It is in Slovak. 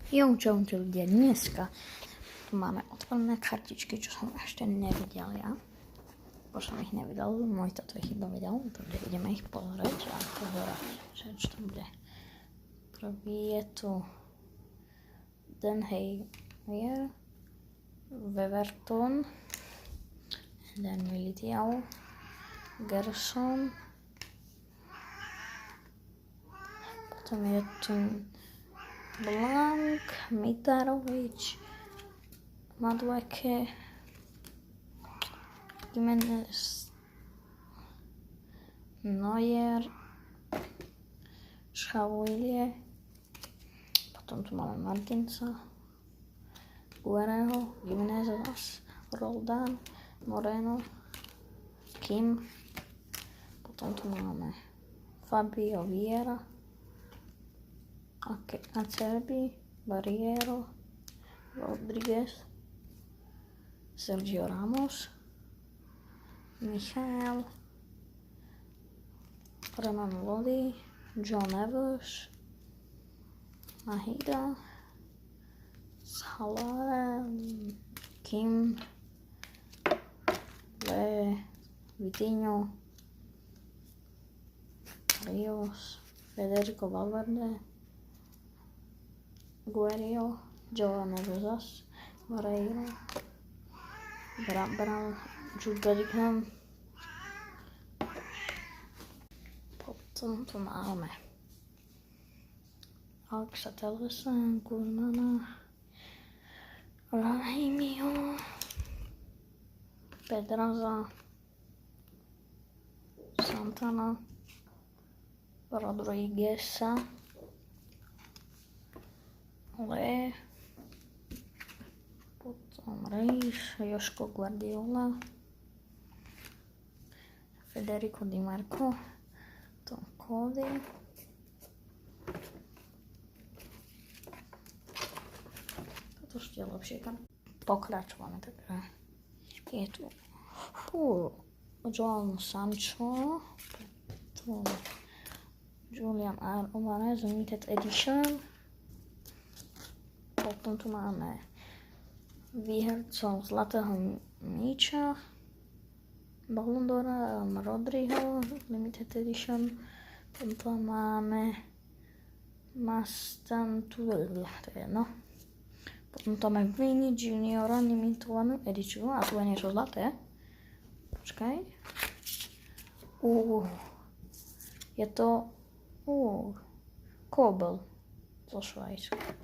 Čaute ľudia, dneska tu máme otvorené kartičky, čo som ešte nevidel ja. Bo som ich nevidel, môj tato ich iba videl, takže ideme ich pozrieť a pozerať, čo to bude. Prvý je tu Den Hager, Weverton, Den Militiao, Gerson, potom je tu Blank, Mitarovič, Madueke, Jimenez, Neuer, Šavulie, potom tu máme Martinsa, Guerrero, Jimenez, Roldan, Moreno, Kim, potom tu máme Fabio Vieira, Acerbi, Barriero, Rodriguez, Sergio Ramos, Michael, Renan Lodi, John Evers, Mahida, Salah, Kim, Le, Vitinho, Rios, Federico Valverde, Guerrero, Giovanni Rosas, Moreira, Brown, Jude Bellingham. Potom tu máme Alexa Tellesa, Guzmana, Rahimio, Pedraza, Santana, Rodrigueza, Le, potom Reis, Joško Guardiola, Federico Di Marco, Tom Cody, toto ešte je lepšie. Pokračujeme, takže je tu João Sancho, potom Julian Alvarez Limited Edition. Potom tu máme výhercov Zlatého míča, Ballon d'Or, Rodrigo, Limited Edition. Potom máme Mastantuel, to je jedno. Potom tu máme Vini Juniora limitovanú ediciu, a tu je niečo zlaté. Počkaj. Je to Kobel zo Švajska.